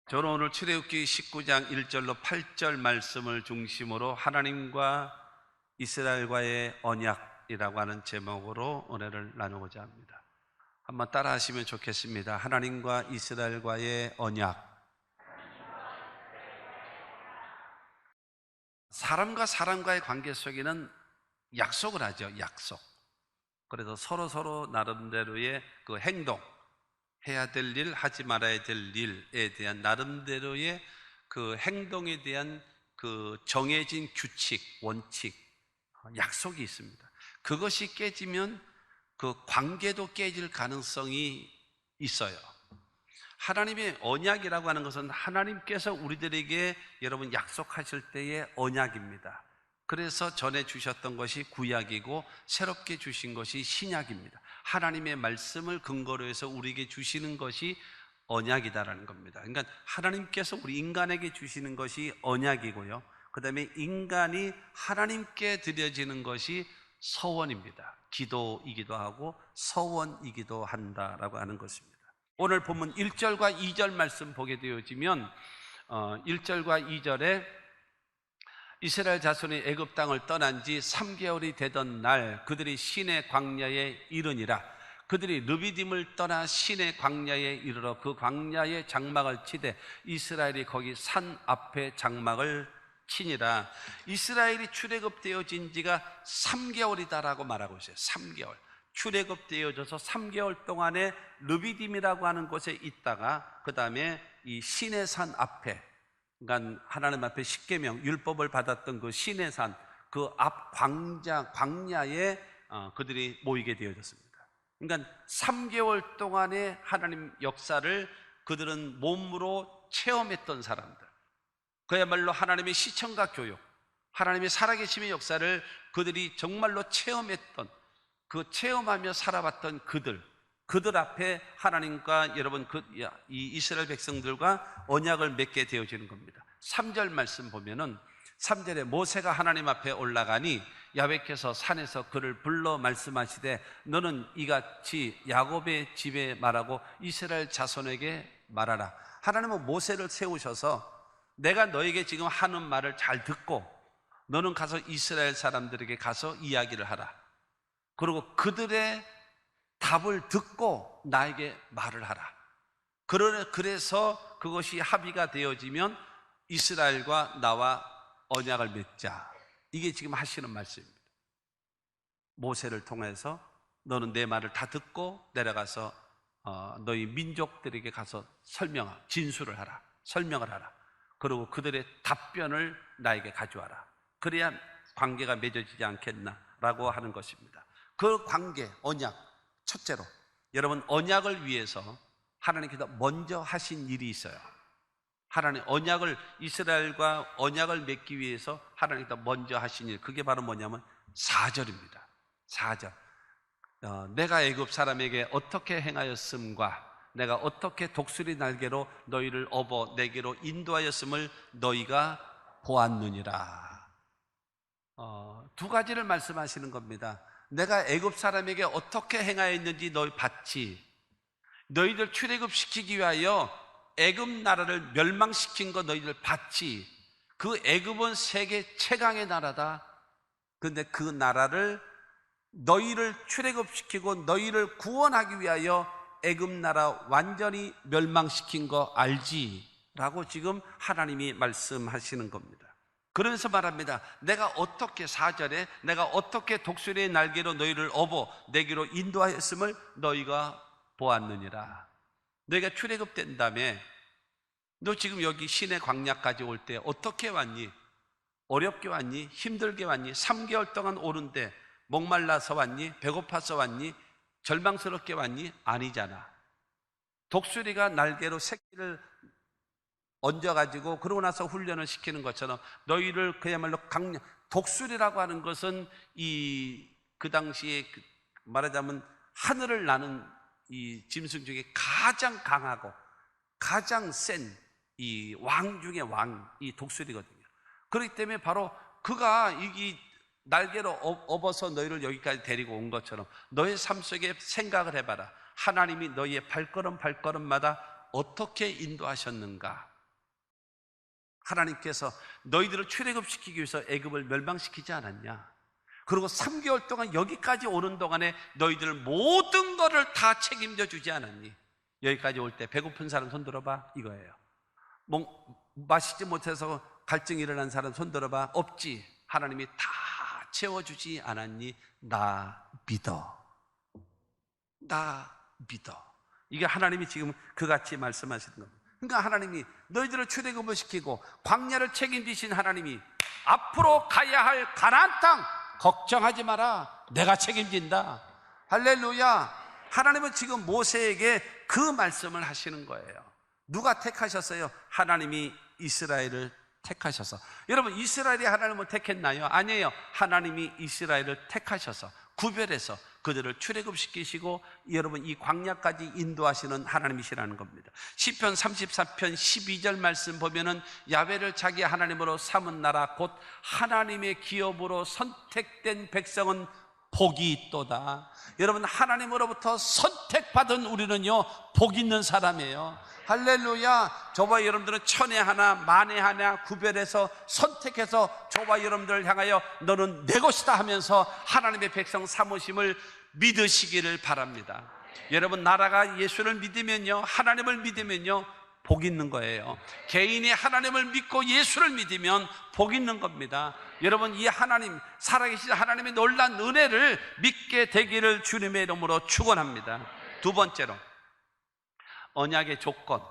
저는 오늘 출애굽기 19장 1절로 8절 말씀을 중심으로 하나님과 이스라엘과의 언약이라고 하는 제목으로 은혜를 나누고자 합니다. 한번 따라 하시면 좋겠습니다. 하나님과 이스라엘과의 언약. 사람과 사람과의 관계 속에는 약속을 하죠. 약속. 그래서 서로 나름대로의 그 행동, 해야 될 일, 하지 말아야 될 일에 대한 나름대로의 그 행동에 대한 그 정해진 규칙, 원칙, 약속이 있습니다. 그것이 깨지면 그 관계도 깨질 가능성이 있어요. 하나님의 언약이라고 하는 것은 하나님께서 우리들에게 여러분 약속하실 때의 언약입니다. 그래서 전해 주셨던 것이 구약이고 새롭게 주신 것이 신약입니다. 하나님의 말씀을 근거로 해서 우리에게 주시는 것이 언약이다라는 겁니다. 그러니까 하나님께서 우리 인간에게 주시는 것이 언약이고요, 그 다음에 인간이 하나님께 드려지는 것이 서원입니다. 기도이기도 하고 서원이기도 한다라고 하는 것입니다. 오늘 본문 1절과 2절 말씀 보게 되어지면 1절과 2절에 이스라엘 자손이 애굽 땅을 떠난 지 3개월이 되던 날 그들이 시내 광야에 이르니라. 그들이 르비딤을 떠나 시내 광야에 이르러 그 광야에 장막을 치되 이스라엘이 거기 산 앞에 장막을 치니라. 이스라엘이 출애굽되어진 지가 3개월이다라고 말하고 있어요. 3개월. 출애굽되어져서 3개월 동안에 르비딤이라고 하는 곳에 있다가 그 다음에 이 시내산 앞에, 그러니까 하나님 앞에 십계명 율법을 받았던 그 시내산 그 앞 광야에 그들이 모이게 되어졌습니다. 그러니까 3개월 동안의 하나님 역사를 그들은 몸으로 체험했던 사람들, 그야말로 하나님의 시청각 교육, 하나님의 살아계심의 역사를 그들이 정말로 체험했던, 그 체험하며 살아봤던 그들 앞에 하나님과 여러분 이 이스라엘 백성들과 언약을 맺게 되어지는 겁니다. 3절 말씀 보면은 3절에 모세가 하나님 앞에 올라가니 야훼께서 산에서 그를 불러 말씀하시되 너는 이같이 야곱의 집에 말하고 이스라엘 자손에게 말하라. 하나님은 모세를 세우셔서 내가 너에게 지금 하는 말을 잘 듣고 너는 가서 이스라엘 사람들에게 가서 이야기를 하라. 그리고 그들의 답을 듣고 나에게 말을 하라. 그래서 그것이 합의가 되어지면 이스라엘과 나와 언약을 맺자. 이게 지금 하시는 말씀입니다. 모세를 통해서 너는 내 말을 다 듣고 내려가서 너희 민족들에게 가서 진술을 하라. 설명을 하라. 그리고 그들의 답변을 나에게 가져와라. 그래야 관계가 맺어지지 않겠나라고 하는 것입니다. 그 관계, 언약, 첫째로 여러분 언약을 위해서 하나님께서 먼저 하신 일이 있어요. 하나님 언약을, 이스라엘과 언약을 맺기 위해서 하나님께서 먼저 하신 일, 그게 바로 뭐냐면 4절입니다 4절. 내가 애굽 사람에게 어떻게 행하였음과 내가 어떻게 독수리 날개로 너희를 업어 내게로 인도하였음을 너희가 보았느니라. 두 가지를 말씀하시는 겁니다. 내가 애굽 사람에게 어떻게 행하였는지 너희 봤지. 너희들 출애굽시키기 위하여 애굽 나라를 멸망시킨 거 너희들 봤지. 그 애굽은 세계 최강의 나라다. 그런데 그 나라를 너희를 출애굽시키고 너희를 구원하기 위하여 애굽 나라 완전히 멸망시킨 거 알지? 라고 지금 하나님이 말씀하시는 겁니다. 그러면서 말합니다. 내가 어떻게, 4절에 내가 어떻게 독수리의 날개로 너희를 업어 내게로 인도하였음을 너희가 보았느니라. 너희가 출애굽된 다음에 너 지금 여기 시내 광야까지 올 때 어떻게 왔니? 어렵게 왔니? 힘들게 왔니? 3개월 동안 오는데 목말라서 왔니? 배고파서 왔니? 절망스럽게 왔니? 아니잖아. 독수리가 날개로 새끼를 얹어가지고 그러고 나서 훈련을 시키는 것처럼 너희를 그야말로 독수리라고 하는 것은 그 당시에 말하자면 하늘을 나는 이 짐승 중에 가장 강하고 가장 센 이 왕 중에 왕이 독수리거든요. 그렇기 때문에 바로 그가 이 날개로 업어서 너희를 여기까지 데리고 온 것처럼 너의 삶 속에 생각을 해봐라. 하나님이 너희의 발걸음마다 어떻게 인도하셨는가? 하나님께서 너희들을 출애굽시키기 위해서 애굽을 멸망시키지 않았냐? 그리고 3개월 동안 여기까지 오는 동안에 너희들 모든 거를 다 책임져 주지 않았니? 여기까지 올 때 배고픈 사람 손 들어봐, 이거예요. 마시지 못해서 갈증이 일어난 사람 손 들어봐. 없지. 하나님이 다 채워주지 않았니? 나 믿어. 나 믿어. 이게 하나님이 지금 그같이 말씀하시는 겁니다. 그러니까 하나님이 너희들을 출애굽을 시키고 광야를 책임지신 하나님이 앞으로 가야 할 가나안 땅 걱정하지 마라, 내가 책임진다. 할렐루야. 하나님은 지금 모세에게 그 말씀을 하시는 거예요. 누가 택하셨어요? 하나님이 이스라엘을 택하셔서. 여러분, 이스라엘이 하나님을 택했나요? 아니에요. 하나님이 이스라엘을 택하셔서 구별해서 그들을 출애굽시키시고 여러분 이 광야까지 인도하시는 하나님이시라는 겁니다. 시편 34편 12절 말씀 보면은 야훼를 자기 하나님으로 삼은 나라 곧 하나님의 기업으로 선택된 백성은 복이 있도다. 여러분, 하나님으로부터 선택받은 우리는요 복 있는 사람이에요. 할렐루야. 저와 여러분들은 천에 하나 만에 하나 구별해서 선택해서 저와 여러분들을 향하여 너는 내 것이다 하면서 하나님의 백성 삼으심을 믿으시기를 바랍니다. 여러분, 나라가 예수를 믿으면요, 하나님을 믿으면요 복 있는 거예요. 개인이 하나님을 믿고 예수를 믿으면 복 있는 겁니다. 여러분, 이 하나님, 살아계신 하나님의 놀라운 은혜를 믿게 되기를 주님의 이름으로 축원합니다. 두 번째로 언약의 조건,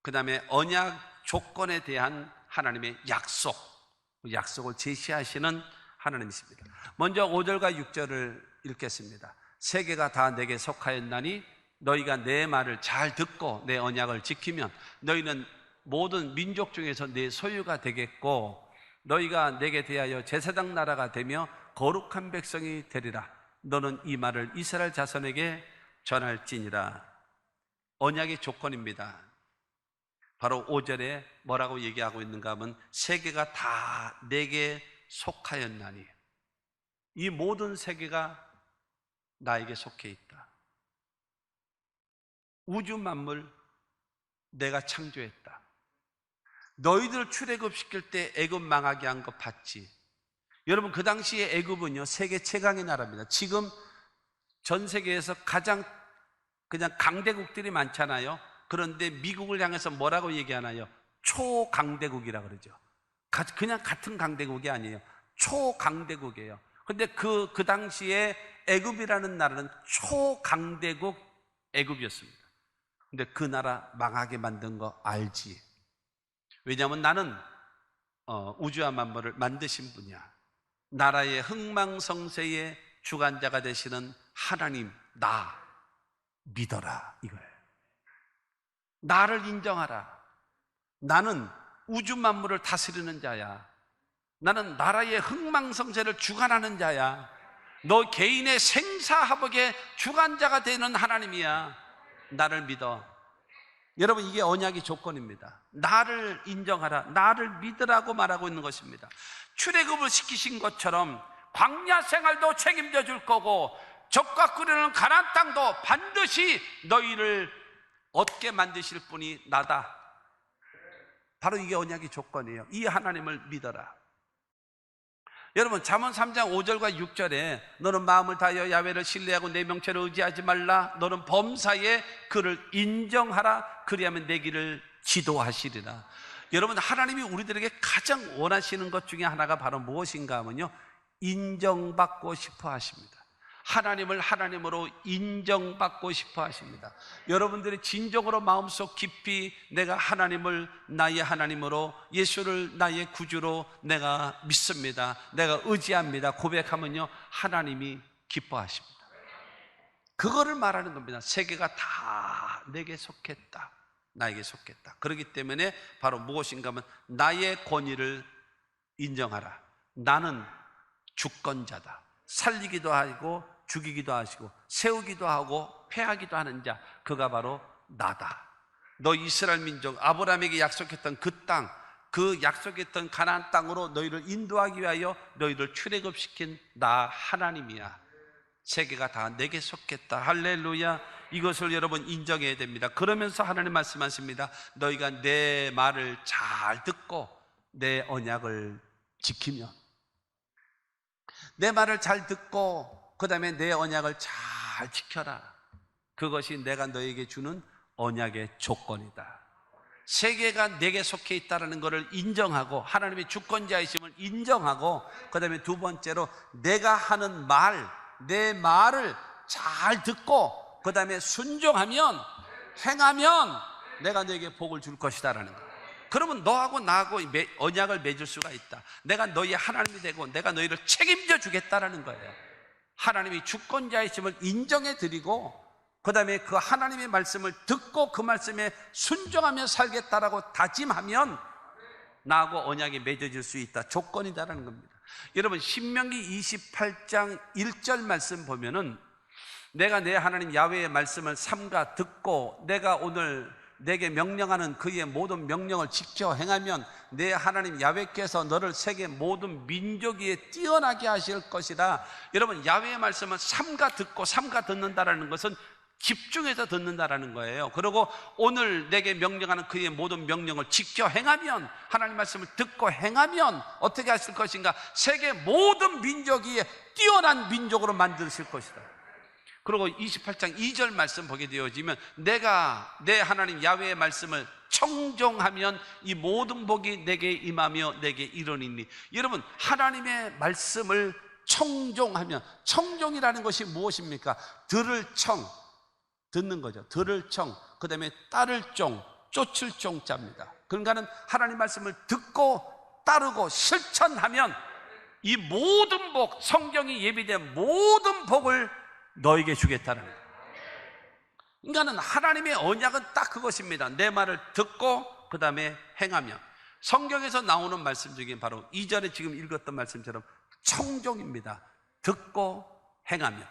그 다음에 언약 조건에 대한 하나님의 약속을 제시하시는 하나님이십니다. 먼저 5절과 6절을 읽겠습니다. 세계가 다 내게 속하였나니 너희가 내 말을 잘 듣고 내 언약을 지키면 너희는 모든 민족 중에서 내 소유가 되겠고 너희가 내게 대하여 제사장 나라가 되며 거룩한 백성이 되리라. 너는 이 말을 이스라엘 자손에게 전할지니라. 언약의 조건입니다. 바로 5절에 뭐라고 얘기하고 있는가 하면 세계가 다 내게 속하였나니, 이 모든 세계가 나에게 속해 있다. 우주 만물 내가 창조했다. 너희들 출애굽시킬 때 애굽 망하게 한 거 봤지? 여러분, 그 당시에 애굽은요 세계 최강의 나라입니다. 지금 전 세계에서 가장 그냥 강대국들이 많잖아요. 그런데 미국을 향해서 뭐라고 얘기하나요? 초강대국이라 그러죠. 그냥 같은 강대국이 아니에요. 초강대국이에요. 근데 그 당시에 애굽이라는 나라는 초강대국 애굽이었습니다. 근데 그 나라 망하게 만든 거 알지? 왜냐하면 나는 우주와 만물을 만드신 분이야. 나라의 흥망성쇠의 주관자가 되시는 하나님, 나 믿어라, 이거예요. 나를 인정하라. 나는 우주 만물을 다스리는 자야. 나는 나라의 흥망성쇠를 주관하는 자야. 너 개인의 생사화복의 주관자가 되는 하나님이야. 나를 믿어. 여러분, 이게 언약의 조건입니다. 나를 인정하라, 나를 믿으라고 말하고 있는 것입니다. 출애굽을 시키신 것처럼 광야 생활도 책임져 줄 거고 적과 끓이는 가나안 땅도 반드시 너희를 얻게 만드실 분이 나다. 바로 이게 언약의 조건이에요. 이 하나님을 믿어라. 여러분, 잠언 3장 5절과 6절에 너는 마음을 다하여 야훼를 신뢰하고 내 명체를 의지하지 말라. 너는 범사에 그를 인정하라. 그리하면 내 길을 지도하시리라. 여러분, 하나님이 우리들에게 가장 원하시는 것 중에 하나가 바로 무엇인가 하면요, 인정받고 싶어 하십니다. 하나님을 하나님으로 인정받고 싶어 하십니다. 여러분들이 진정으로 마음속 깊이 내가 하나님을 나의 하나님으로, 예수를 나의 구주로 내가 믿습니다, 내가 의지합니다 고백하면요, 하나님이 기뻐하십니다. 그거를 말하는 겁니다. 세계가 다 내게 속했다, 나에게 속했다. 그렇기 때문에 바로 무엇인가 하면 나의 권위를 인정하라. 나는 주권자다. 살리기도 하고 죽이기도 하시고 세우기도 하고 패하기도 하는 자, 그가 바로 나다. 너 이스라엘 민족, 아브라함에게 약속했던 그 땅, 그 약속했던 가나안 땅으로 너희를 인도하기 위하여 너희를 출애굽시킨 나 하나님이야. 세계가 다 내게 속했다. 할렐루야. 이것을 여러분 인정해야 됩니다. 그러면서 하나님 말씀하십니다. 너희가 내 말을 잘 듣고 내 언약을 지키면, 내 말을 잘 듣고 그 다음에 내 언약을 잘 지켜라. 그것이 내가 너에게 주는 언약의 조건이다. 세계가 내게 속해 있다는 것을 인정하고 하나님의 주권자이심을 인정하고 그 다음에 두 번째로 내가 하는 말, 내 말을 잘 듣고 그 다음에 순종하면, 행하면 내가 너에게 복을 줄 것이다라는 거예요. 그러면 너하고 나하고 언약을 맺을 수가 있다. 내가 너희의 하나님이 되고 내가 너희를 책임져 주겠다라는 거예요. 하나님이 주권자이심을 인정해 드리고 그 다음에 그 하나님의 말씀을 듣고 그 말씀에 순종하며 살겠다라고 다짐하면 나하고 언약이 맺어질 수 있다. 조건이다라는 겁니다. 여러분 신명기 28장 1절 말씀 보면은 내가 내 하나님 야훼의 말씀을 삼가 듣고 내가 오늘 내게 명령하는 그의 모든 명령을 지켜 행하면 내 하나님 야훼께서 너를 세계 모든 민족 위에 뛰어나게 하실 것이라. 여러분 야훼의 말씀을 삼가 듣고 삼가 듣는다라는 것은 집중해서 듣는다라는 거예요. 그리고 오늘 내게 명령하는 그의 모든 명령을 지켜 행하면, 하나님 말씀을 듣고 행하면 어떻게 하실 것인가? 세계 모든 민족 위에 뛰어난 민족으로 만드실 것이다. 그리고 28장 2절 말씀 보게 되어지면 내가 내 하나님 야훼의 말씀을 청종하면 이 모든 복이 내게 임하며 내게 이르니니. 여러분 하나님의 말씀을 청종하면, 청종이라는 것이 무엇입니까? 들을 청, 듣는 거죠. 들을 청, 그 다음에 따를 종, 쫓을 종자입니다. 그러니까는 하나님 말씀을 듣고 따르고 실천하면 이 모든 복, 성경이 예비된 모든 복을 너에게 주겠다는 거예요. 그러니까는 하나님의 언약은 딱 그것입니다. 내 말을 듣고 그 다음에 행하면. 성경에서 나오는 말씀 중에 바로 2절에 지금 읽었던 말씀처럼 청종입니다. 듣고 행하면.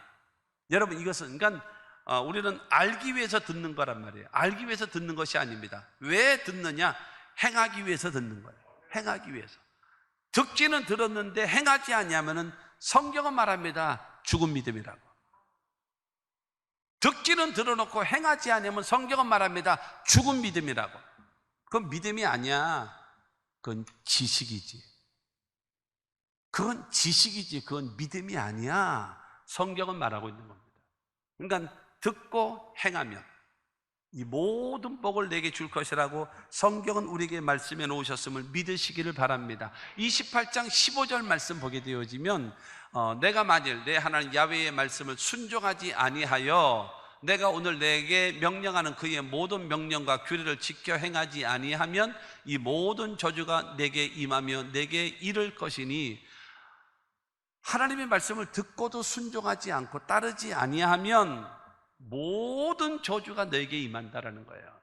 여러분 이것은 그러니까 우리는 알기 위해서 듣는 거란 말이에요. 알기 위해서 듣는 것이 아닙니다. 왜 듣느냐? 행하기 위해서 듣는 거예요. 행하기 위해서. 듣기는 들었는데 행하지 않냐면은 성경은 말합니다. 죽은 믿음이라고. 듣기는 들어놓고 행하지 않으면 성경은 말합니다. 죽은 믿음이라고. 그건 믿음이 아니야. 그건 지식이지. 그건 지식이지. 그건 믿음이 아니야. 성경은 말하고 있는 겁니다. 그러니까 듣고 행하면 이 모든 복을 내게 줄 것이라고 성경은 우리에게 말씀해 놓으셨음을 믿으시기를 바랍니다. 28장 15절 말씀 보게 되어지면 내가 만일 내 하나님 야훼의 말씀을 순종하지 아니하여 내가 오늘 내게 명령하는 그의 모든 명령과 규례를 지켜 행하지 아니하면 이 모든 저주가 내게 임하며 내게 이를 것이니. 하나님의 말씀을 듣고도 순종하지 않고 따르지 아니하면 모든 저주가 너에게 임한다라는 거예요.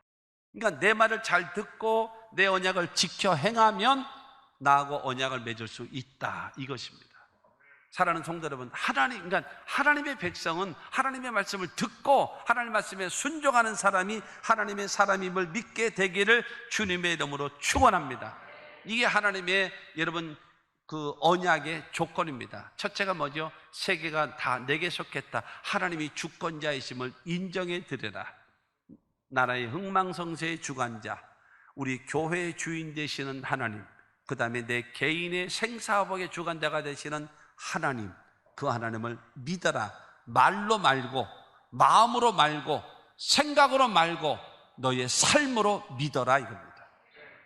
그러니까 내 말을 잘 듣고 내 언약을 지켜 행하면 나하고 언약을 맺을 수 있다, 이것입니다. 사랑하는 성도 여러분, 그러니까 하나님의 백성은 하나님의 말씀을 듣고 하나님의 말씀에 순종하는 사람이 하나님의 사람임을 믿게 되기를 주님의 이름으로 축원합니다. 이게 하나님의 여러분 그 언약의 조건입니다. 첫째가 뭐죠? 세계가 다 내게 속했다. 하나님이 주권자이심을 인정해 드려라. 나라의 흥망성쇠의 주관자, 우리 교회의 주인 되시는 하나님, 그 다음에 내 개인의 생사업의 주관자가 되시는 하나님, 그 하나님을 믿어라. 말로 말고, 마음으로 말고, 생각으로 말고 너의 삶으로 믿어라 이겁니다.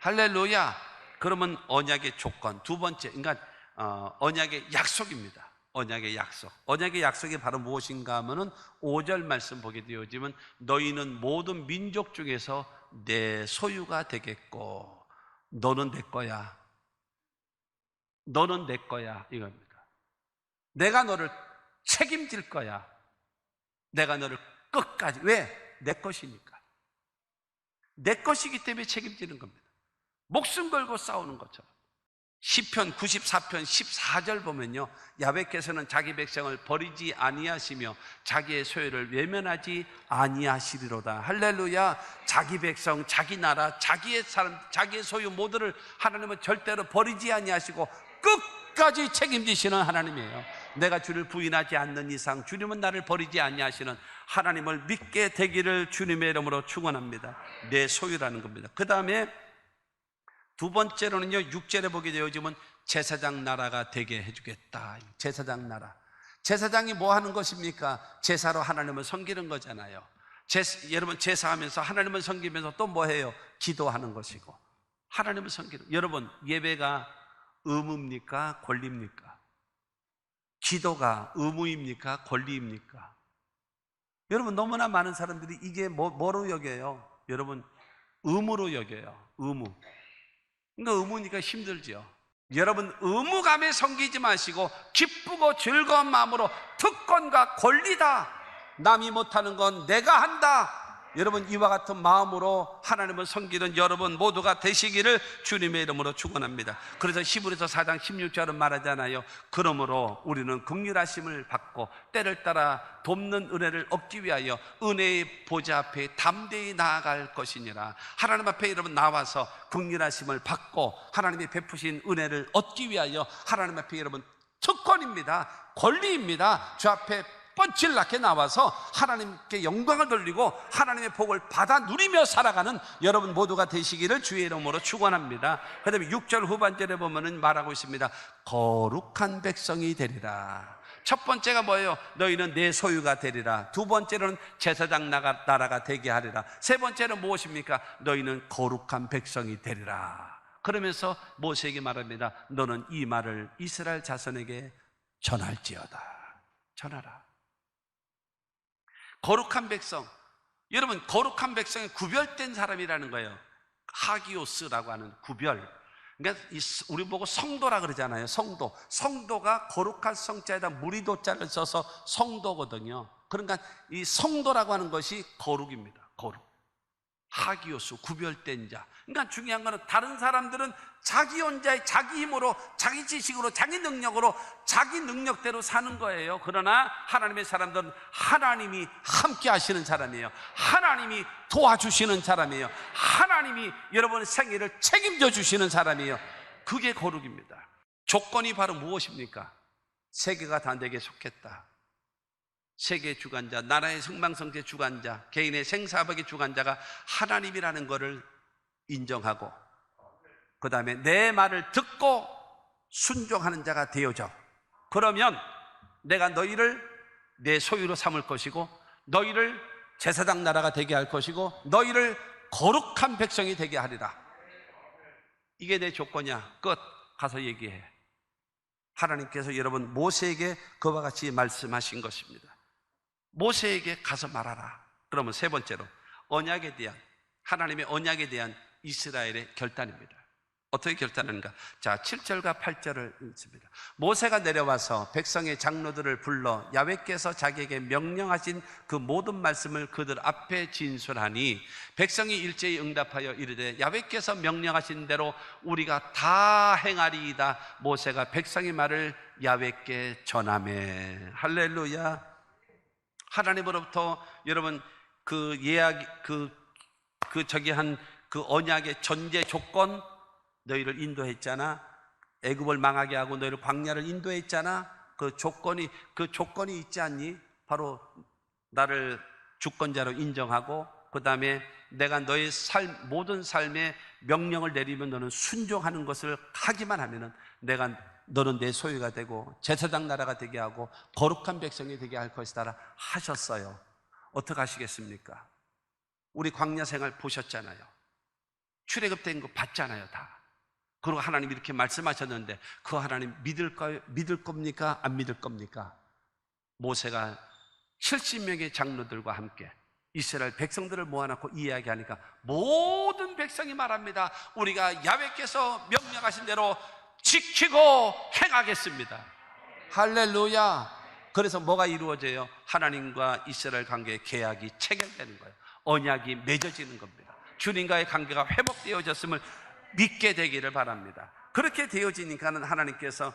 할렐루야. 그러면 언약의 조건 두 번째, 그러니까 언약의 약속입니다. 언약의 약속. 언약의 약속이 바로 무엇인가 하면은 5절 말씀 보게 되어지면 너희는 모든 민족 중에서 내 소유가 되겠고 너는 내 거야. 너는 내 거야 이겁니다. 내가 너를 책임질 거야. 내가 너를 끝까지. 왜? 내 것이니까. 내 것이기 때문에 책임지는 겁니다. 목숨 걸고 싸우는 것처럼. 시편 94편 14절 보면요, 야훼께서는 자기 백성을 버리지 아니하시며 자기의 소유를 외면하지 아니하시리로다. 할렐루야. 자기 백성, 자기 나라, 자기의 사람, 자기의 소유 모두를 하나님은 절대로 버리지 아니하시고 끝까지 책임지시는 하나님이에요. 내가 주를 부인하지 않는 이상 주님은 나를 버리지 아니하시는 하나님을 믿게 되기를 주님의 이름으로 축원합니다. 내 소유라는 겁니다. 그 다음에 두 번째로는요, 6절에 보게 되어지면 제사장 나라가 되게 해주겠다. 제사장 나라. 제사장이 뭐 하는 것입니까? 제사로 하나님을 섬기는 거잖아요. 여러분, 제사하면서 하나님을 섬기면서 또 뭐 해요? 기도하는 것이고 하나님을 섬기는. 여러분, 예배가 의무입니까? 권리입니까? 기도가 의무입니까? 권리입니까? 여러분, 너무나 많은 사람들이 이게 뭐로 여겨요? 여러분, 의무로 여겨요. 의무. 그러니까 의무니까 힘들죠. 여러분, 의무감에 섬기지 마시고 기쁘고 즐거운 마음으로 특권과 권리다, 남이 못하는 건 내가 한다, 여러분, 이와 같은 마음으로 하나님을 섬기는 여러분 모두가 되시기를 주님의 이름으로 축원합니다. 그래서 히브리서 4장 16절은 말하잖아요. 그러므로 우리는 긍휼하심을 받고 때를 따라 돕는 은혜를 얻기 위하여 은혜의 보좌 앞에 담대히 나아갈 것이니라. 하나님 앞에 여러분 나와서 긍휼하심을 받고 하나님이 베푸신 은혜를 얻기 위하여 하나님 앞에 여러분 특권입니다, 권리입니다. 주 앞에 뻔질나게 나와서 하나님께 영광을 돌리고 하나님의 복을 받아 누리며 살아가는 여러분 모두가 되시기를 주의 이름으로 축원합니다. 그 다음에 6절 후반절에 보면은 말하고 있습니다. 거룩한 백성이 되리라. 첫 번째가 뭐예요? 너희는 내 소유가 되리라. 두 번째로는 제사장 나라가 되게 하리라. 세 번째는 무엇입니까? 너희는 거룩한 백성이 되리라. 그러면서 모세에게 말합니다. 너는 이 말을 이스라엘 자손에게 전할지어다. 전하라. 거룩한 백성. 여러분, 거룩한 백성이 구별된 사람이라는 거예요. 하기오스라고 하는 구별. 그러니까 우리 보고 성도라 그러잖아요. 성도가 거룩할 성자에다 무리도자를 써서 성도거든요. 그러니까 이 성도라고 하는 것이 거룩입니다. 거룩. 하기오스, 구별된 자. 그러니까 중요한 거는 다른 사람들은 자기 혼자의 자기 힘으로, 자기 지식으로, 자기 능력으로, 자기 능력대로 사는 거예요. 그러나 하나님의 사람들은 하나님이 함께 하시는 사람이에요. 하나님이 도와주시는 사람이에요. 하나님이 여러분의 생애를 책임져 주시는 사람이에요. 그게 거룩입니다. 조건이 바로 무엇입니까? 세계가 다 내게 속했다. 세계의 주관자, 나라의 성망성쇠 주관자, 개인의 생사박의 주관자가 하나님이라는 것을 인정하고 그 다음에 내 말을 듣고 순종하는 자가 되어져. 그러면 내가 너희를 내 소유로 삼을 것이고 너희를 제사장 나라가 되게 할 것이고 너희를 거룩한 백성이 되게 하리라. 이게 내 조건이야. 끝. 가서 얘기해. 하나님께서 여러분 모세에게 그와 같이 말씀하신 것입니다. 모세에게 가서 말하라. 그러면 세 번째로 언약에 대한, 하나님의 언약에 대한 이스라엘의 결단입니다. 어떻게 결단하는가? 자, 7절과 8절을 읽습니다. 모세가 내려와서 백성의 장로들을 불러 야훼께서 자기에게 명령하신 그 모든 말씀을 그들 앞에 진술하니 백성이 일제히 응답하여 이르되 야훼께서 명령하신 대로 우리가 다 행하리이다. 모세가 백성의 말을 야훼께 전하매. 할렐루야. 하나님으로부터 여러분 그 예약 그 언약의 전제 조건, 너희를 인도했잖아. 애굽을 망하게 하고 너희를 광야를 인도했잖아. 그 조건이 있지 않니? 바로 나를 주권자로 인정하고 그 다음에 내가 너의 모든 삶에 명령을 내리면 너는 순종하는 것을 하기만 하면은 너는 내 소유가 되고 제사장 나라가 되게 하고 거룩한 백성이 되게 할 것이다 하셨어요. 어떻게 하시겠습니까? 우리 광야 생활 보셨잖아요. 출애굽된 거 봤잖아요. 다. 그리고 하나님 이렇게 말씀하셨는데 그 하나님 믿을 겁니까? 안 믿을 겁니까? 모세가 70명의 장로들과 함께 이스라엘 백성들을 모아놓고 이야기하니까 모든 백성이 말합니다. 우리가 야훼께서 명령하신 대로 지키고 행하겠습니다. 할렐루야. 그래서 뭐가 이루어져요? 하나님과 이스라엘 관계의 계약이 체결되는 거예요. 언약이 맺어지는 겁니다. 주님과의 관계가 회복되어졌음을 믿게 되기를 바랍니다. 그렇게 되어지니까는 하나님께서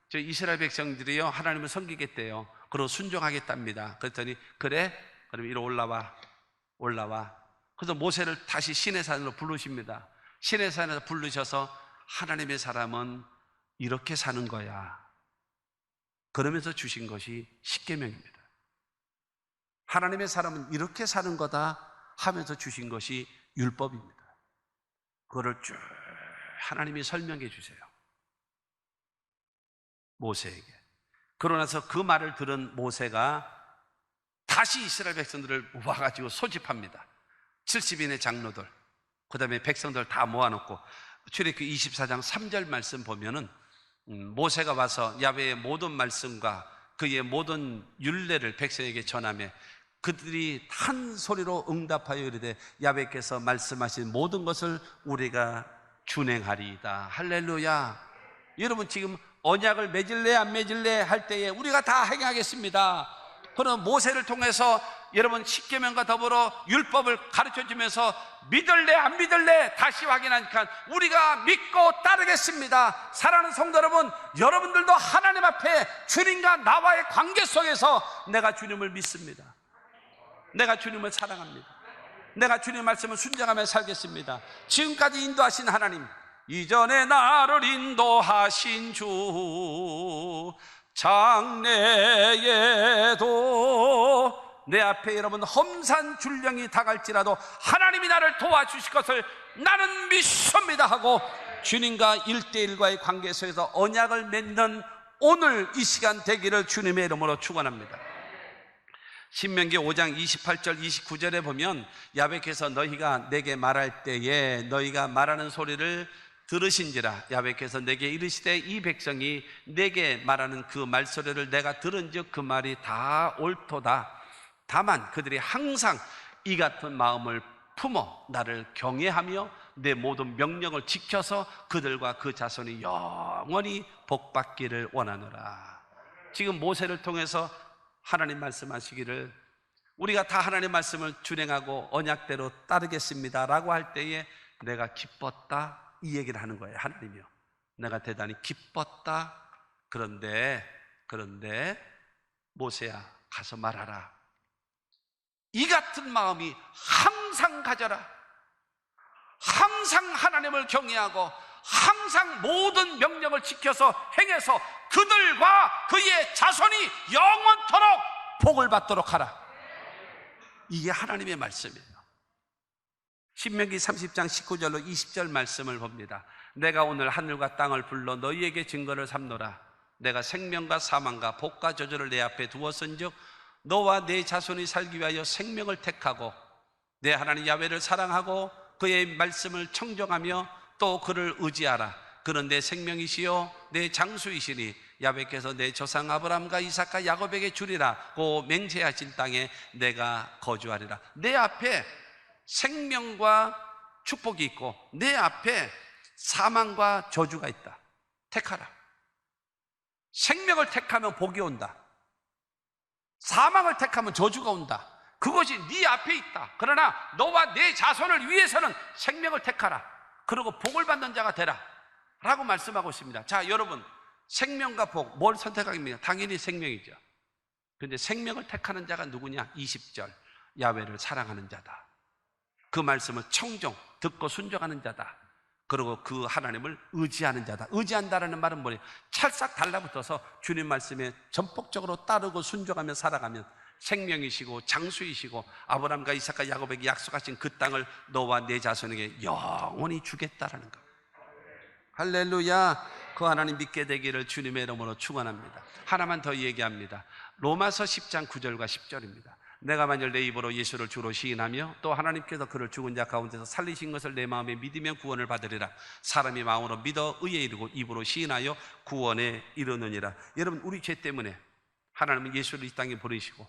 저 이스라엘 백성들이요 하나님을 섬기겠대요. 그리고 순종하겠답니다. 그랬더니 그래? 그럼 이리 올라와. 그래서 모세를 다시 시내산으로 부르십니다. 시내산에서 부르셔서 하나님의 사람은 이렇게 사는 거야. 그러면서 주신 것이 십계명입니다. 하나님의 사람은 이렇게 사는 거다 하면서 주신 것이 율법입니다. 그거를 쭉 하나님이 설명해 주세요, 모세에게. 그러고 나서 그 말을 들은 모세가 다시 이스라엘 백성들을 모아가지고 소집합니다. 70인의 장로들, 그 다음에 백성들 다 모아놓고, 출애굽기 24장 3절 말씀 보면은 모세가 와서 야훼의 모든 말씀과 그의 모든 율례를 백성에게 전하며 그들이 한 소리로 응답하여 이르되 야훼께서 말씀하신 모든 것을 우리가 준행하리이다. 할렐루야. 여러분, 지금 언약을 맺을래 안 맺을래 할 때에 우리가 다 행하겠습니다. 그럼 모세를 통해서 여러분 십계명과 더불어 율법을 가르쳐주면서 믿을래 안 믿을래 다시 확인하니까 우리가 믿고 따르겠습니다. 사랑하는 성도 여러분, 여러분들도 하나님 앞에 주님과 나와의 관계 속에서 내가 주님을 믿습니다. 내가 주님을 사랑합니다. 내가 주님의 말씀을 순종하며 살겠습니다. 지금까지 인도하신 하나님, 이전에 나를 인도하신 주, 장래에도 내 앞에 여러분 험산 줄령이 다갈지라도 하나님이 나를 도와주실 것을 나는 믿습니다 하고 주님과 1대1과의 관계 속에서 언약을 맺는 오늘 이 시간 되기를 주님의 이름으로 축원합니다. 신명기 5장 28절 29절에 보면 야훼께서 너희가 내게 말할 때에 너희가 말하는 소리를 들으신지라. 야훼께서 내게 이르시되 이 백성이 내게 말하는 그 말소리를 내가 들은즉 그 말이 다 옳도다. 다만 그들이 항상 이 같은 마음을 품어 나를 경외하며 내 모든 명령을 지켜서 그들과 그 자손이 영원히 복받기를 원하노라. 지금 모세를 통해서 하나님 말씀하시기를 우리가 다 하나님 말씀을 준행하고 언약대로 따르겠습니다 라고 할 때에 내가 기뻤다 이 얘기를 하는 거예요. 하나님이요, 내가 대단히 기뻤다. 그런데 모세야 가서 말하라. 이 같은 마음이 항상 가져라. 항상 하나님을 경외하고 항상 모든 명령을 지켜서 행해서 그들과 그의 자손이 영원토록 복을 받도록 하라. 이게 하나님의 말씀이에요. 신명기 30장 19절로 20절 말씀을 봅니다. 내가 오늘 하늘과 땅을 불러 너희에게 증거를 삼노라. 내가 생명과 사망과 복과 저주를 내 앞에 두었은즉 너와 내 자손이 살기 위하여 생명을 택하고 내 하나님 야훼를 사랑하고 그의 말씀을 청정하며 또 그를 의지하라. 그는 내 생명이시요 내 장수이시니 야훼께서 내 조상 아브라함과 이삭과 야곱에게 주리라고 맹세하신 땅에 내가 거주하리라. 내 앞에 생명과 축복이 있고 내 앞에 사망과 저주가 있다. 택하라. 생명을 택하면 복이 온다. 사망을 택하면 저주가 온다. 그것이 네 앞에 있다. 그러나 너와 내 자손을 위해서는 생명을 택하라. 그리고 복을 받는 자가 되라 라고 말씀하고 있습니다. 자, 여러분, 생명과 복 뭘 선택하겠습니까? 당연히 생명이죠. 그런데 생명을 택하는 자가 누구냐? 20절 야훼를 사랑하는 자다. 그 말씀을 청정 듣고 순종하는 자다. 그리고 그 하나님을 의지하는 자다. 의지한다라는 말은 뭐예요? 찰싹 달라붙어서 주님 말씀에 전폭적으로 따르고 순종하며 살아가면 생명이시고 장수이시고 아브라함과 이삭과 야곱에게 약속하신 그 땅을 너와 내 자손에게 영원히 주겠다라는 것. 할렐루야. 그 하나님 믿게 되기를 주님의 이름으로 축원합니다. 하나만 더 얘기합니다. 로마서 10장 9절과 10절입니다. 내가 만일 내 입으로 예수를 주로 시인하며 또 하나님께서 그를 죽은 자 가운데서 살리신 것을 내 마음에 믿으면 구원을 받으리라. 사람이 마음으로 믿어 의에 이르고 입으로 시인하여 구원에 이르느니라. 여러분, 우리 죄 때문에 하나님은 예수를 이 땅에 보내시고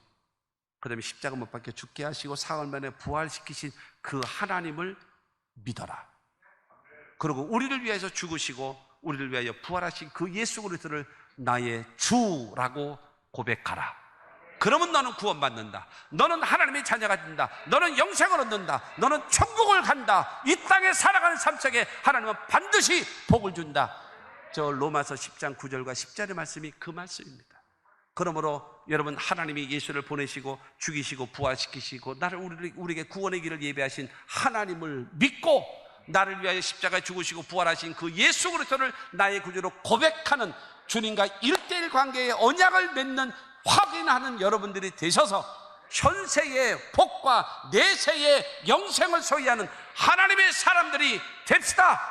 그 다음에 십자가 못 박혀 죽게 하시고 사흘 만에 부활시키신 그 하나님을 믿어라. 그리고 우리를 위해서 죽으시고 우리를 위하여 부활하신 그 예수 그리스도를 나의 주라고 고백하라. 그러면 너는 구원받는다. 너는 하나님의 자녀가 된다. 너는 영생을 얻는다. 너는 천국을 간다. 이 땅에 살아가는 삶 속에 하나님은 반드시 복을 준다. 저 로마서 10장 9절과 10절의 말씀이 그 말씀입니다. 그러므로 여러분, 하나님이 예수를 보내시고 죽이시고 부활시키시고 우리에게 구원의 길을 예배하신 하나님을 믿고 나를 위하여 십자가에 죽으시고 부활하신 그 예수 그리스도를 나의 구주로 고백하는 주님과 1대1 관계의 언약을 맺는 확인하는 여러분들이 되셔서 현세의 복과 내세의 영생을 소유하는 하나님의 사람들이 됩시다.